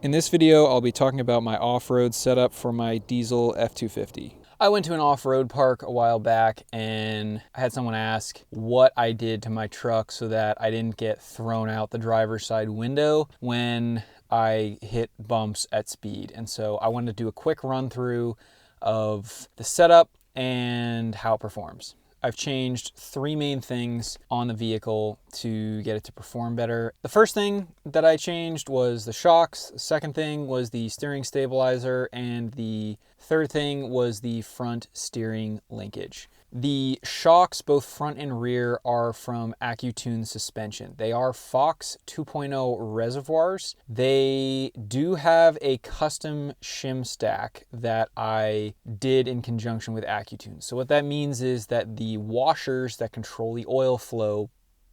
In this video, I'll be talking about my off-road setup for my diesel F250. I went to an off-road park a while back and I had someone ask what I did to my truck so that I didn't get thrown out the driver's side window when I hit bumps at speed. And so I wanted to do a quick run through of the setup and how it performs. I've changed three main things on the vehicle to get it to perform better. The first thing that I changed was the shocks. The second thing was the steering stabilizer. And the third thing was the front steering linkage. The shocks, both front and rear, are from AccuTune suspension. They are Fox 2.0 reservoirs. They do have a custom shim stack that I did in conjunction with AccuTune. So what that means is that the washers that control the oil flow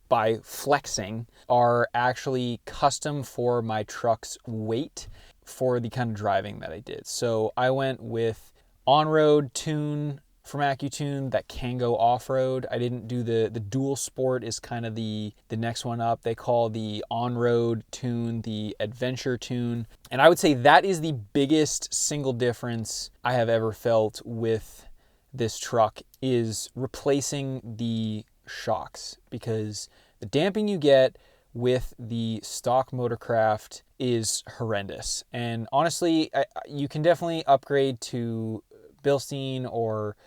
by flexing are actually custom for my truck's weight for the kind of driving that I did. So I went with on-road tune from AccuTune that can go off-road. I didn't do the dual sport is kind of the next one up. They call the on-road tune the adventure tune. And I would say that is the biggest single difference I have ever felt with this truck is replacing the shocks, because the damping you get with the stock Motorcraft is horrendous. And honestly, you can definitely upgrade to Bilstein or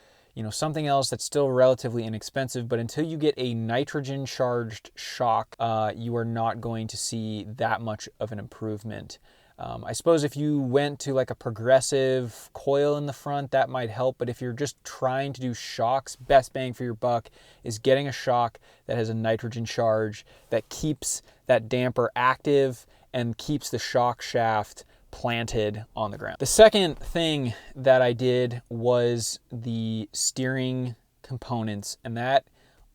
something else that's still relatively inexpensive, but until you get a nitrogen charged shock, you are not going to see that much of an improvement. I suppose if you went to like a progressive coil in the front, that might help, but if you're just trying to do shocks, best bang for your buck is getting a shock that has a nitrogen charge that keeps that damper active and keeps the shock shaft planted on the ground. The second thing that I did was the steering components, and that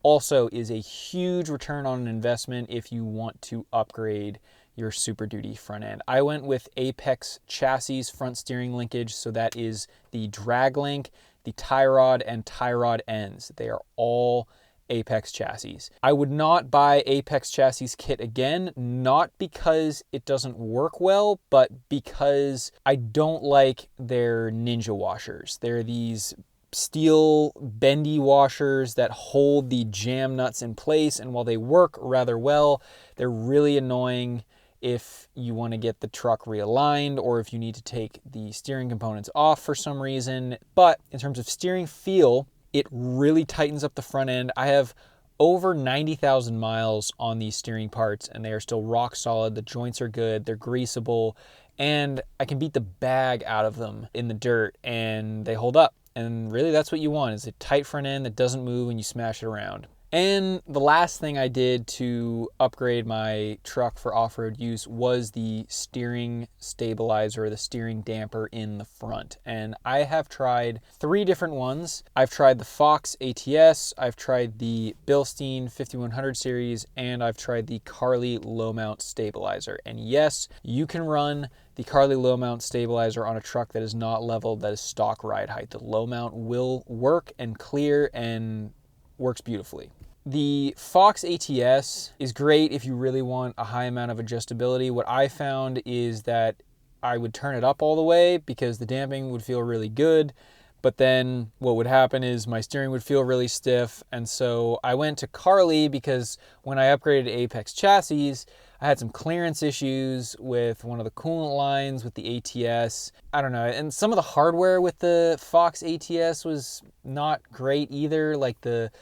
also is a huge return on an investment if you want to upgrade your Super Duty front end. I went with Apex chassis front steering linkage, so that is the drag link, the tie rod, and tie rod ends. They are all Apex chassis. I would not buy Apex chassis kit again, not because it doesn't work well, but because I don't like their ninja washers. They're these steel bendy washers that hold the jam nuts in place, and while they work rather well, they're really annoying if you want to get the truck realigned or if you need to take the steering components off for some reason. But in terms of steering feel, it really tightens up the front end. I have over 90,000 miles on these steering parts and they are still rock solid. The joints are good, they're greasable, and I can beat the bag out of them in the dirt and they hold up. And really that's what you want, is a tight front end that doesn't move when you smash it around. And the last thing I did to upgrade my truck for off-road use was the steering stabilizer, the steering damper in the front. And I have tried three different ones. I've tried the Fox ATS, I've tried the Bilstein 5100 series, and I've tried the Carli low mount stabilizer. And yes, you can run the Carli low mount stabilizer on a truck that is not leveled, that is stock ride height. The low mount will work and clear and works beautifully. The Fox ATS is great if you really want a high amount of adjustability. What I found is that I would turn it up all the way because the damping would feel really good, but then what would happen is my steering would feel really stiff. And so I went to Carli because when I upgraded to Apex chassis, I had some clearance issues with one of the coolant lines with the ATS. I don't know, and some of the hardware with the Fox ATS was not great either, like the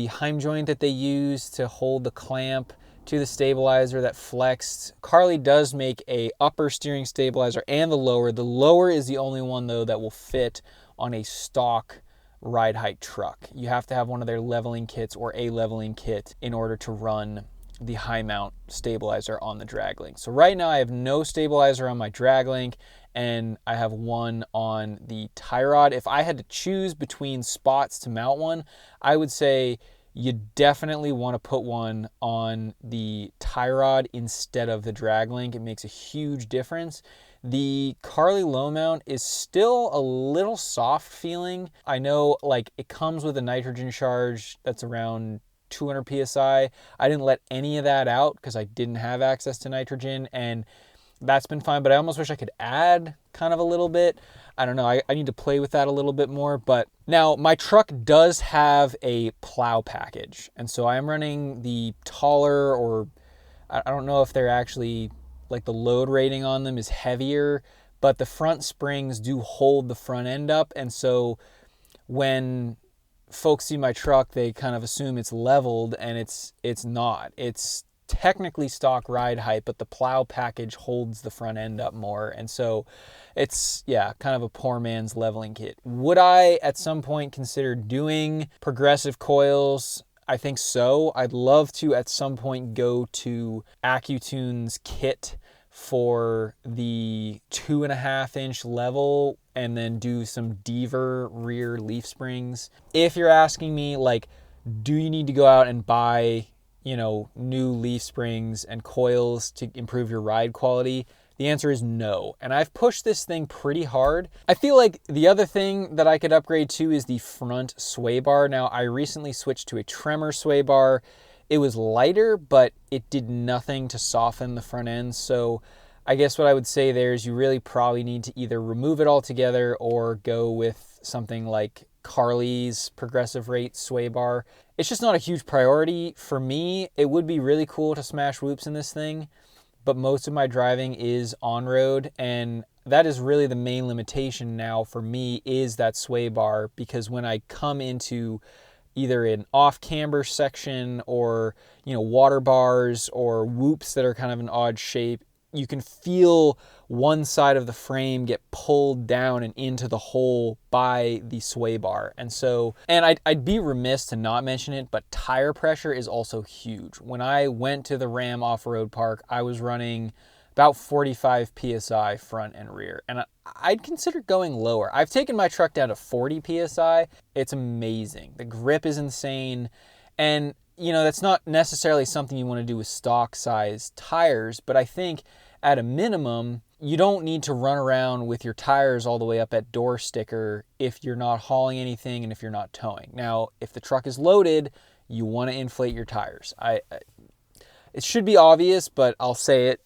Heim joint that they use to hold the clamp to the stabilizer that flexed. Carli does make a upper steering stabilizer and the lower. The lower is the only one though that will fit on a stock ride height truck. You have to have one of their leveling kits or a leveling kit in order to run the high mount stabilizer on the drag link. So right now I have no stabilizer on my drag link and I have one on the tie rod. If I had to choose between spots to mount one, I would say you definitely want to put one on the tie rod instead of the drag link. It makes a huge difference. The Carli low mount is still a little soft feeling. I know like it comes with a nitrogen charge that's around 200 PSI. I didn't let any of that out because I didn't have access to nitrogen, and that's been fine, but I almost wish I could add kind of a little bit. I don't know, I need to play with that a little bit more. But now my truck does have a plow package, and so I am running the taller, or I don't know if they're actually, like, the load rating on them is heavier, but the front springs do hold the front end up, and so when folks see my truck, they kind of assume it's leveled, and it's not. It's technically stock ride height, but the plow package holds the front end up more, and so it's, yeah, kind of a poor man's leveling kit. Would I at some point consider doing progressive coils? I think so. I'd love to at some point go to AccuTune's kit for the 2.5-inch level and then do some Deaver rear leaf springs. If you're asking me, like, do you need to go out and buy, you know, new leaf springs and coils to improve your ride quality? The answer is no. And I've pushed this thing pretty hard. I feel like the other thing that I could upgrade to is the front sway bar. Now, I recently switched to a tremor sway bar. It was lighter, but it did nothing to soften the front end. So I guess what I would say there is you really probably need to either remove it altogether or go with something like Carly's progressive rate sway bar. It's just not a huge priority for me. It would be really cool to smash whoops in this thing, but most of my driving is on-road, and that is really the main limitation now for me, is that sway bar, because when I come into either an off-camber section or, you know, water bars or whoops that are kind of an odd shape, you can feel one side of the frame get pulled down and into the hole by the sway bar. And so, and I'd be remiss to not mention it, but tire pressure is also huge. When I went to the Ram off-road park, I was running about 45 PSI front and rear, and I'd consider going lower. I've taken my truck down to 40 PSI. It's amazing. The grip is insane, and you know, that's not necessarily something you want to do with stock size tires, but I think at a minimum, you don't need to run around with your tires all the way up at door sticker if you're not hauling anything and if you're not towing. Now, if the truck is loaded, you want to inflate your tires. It should be obvious, but I'll say it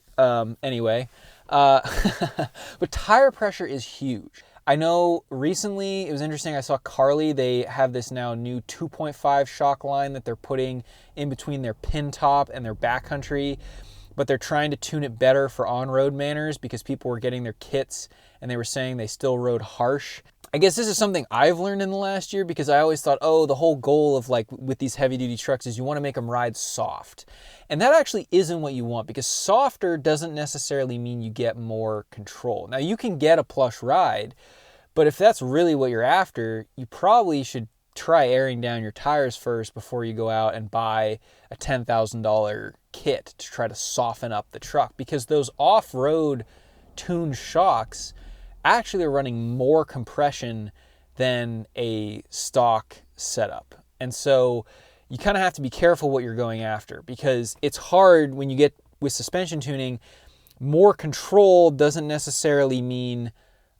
anyway. But tire pressure is huge. I know recently, it was interesting, I saw Carly, they have this now new 2.5 shock line that they're putting in between their pin top and their backcountry, but they're trying to tune it better for on-road manners because people were getting their kits and they were saying they still rode harsh. I guess this is something I've learned in the last year, because I always thought, oh, the whole goal of, like, with these heavy duty trucks is you want to make them ride soft. And that actually isn't what you want, because softer doesn't necessarily mean you get more control. Now, you can get a plush ride, but if that's really what you're after, you probably should try airing down your tires first before you go out and buy a $10,000 kit to try to soften up the truck, because those off-road tuned shocks actually are running more compression than a stock setup. And so you kind of have to be careful what you're going after, because it's hard when you get with suspension tuning. More control doesn't necessarily mean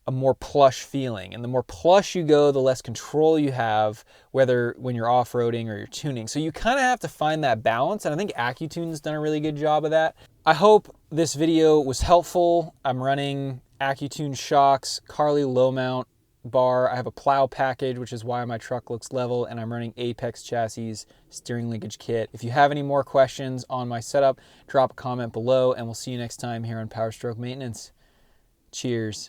a more plush feeling. And the more plush you go, the less control you have, whether when you're off-roading or you're tuning. So you kind of have to find that balance. And I think AccuTune's done a really good job of that. I hope this video was helpful. I'm running AccuTune shocks, Carly low mount bar. I have a plow package, which is why my truck looks level, and I'm running Apex chassis steering linkage kit. If you have any more questions on my setup, drop a comment below, and we'll see you next time here on PowerStroke Maintenance. Cheers.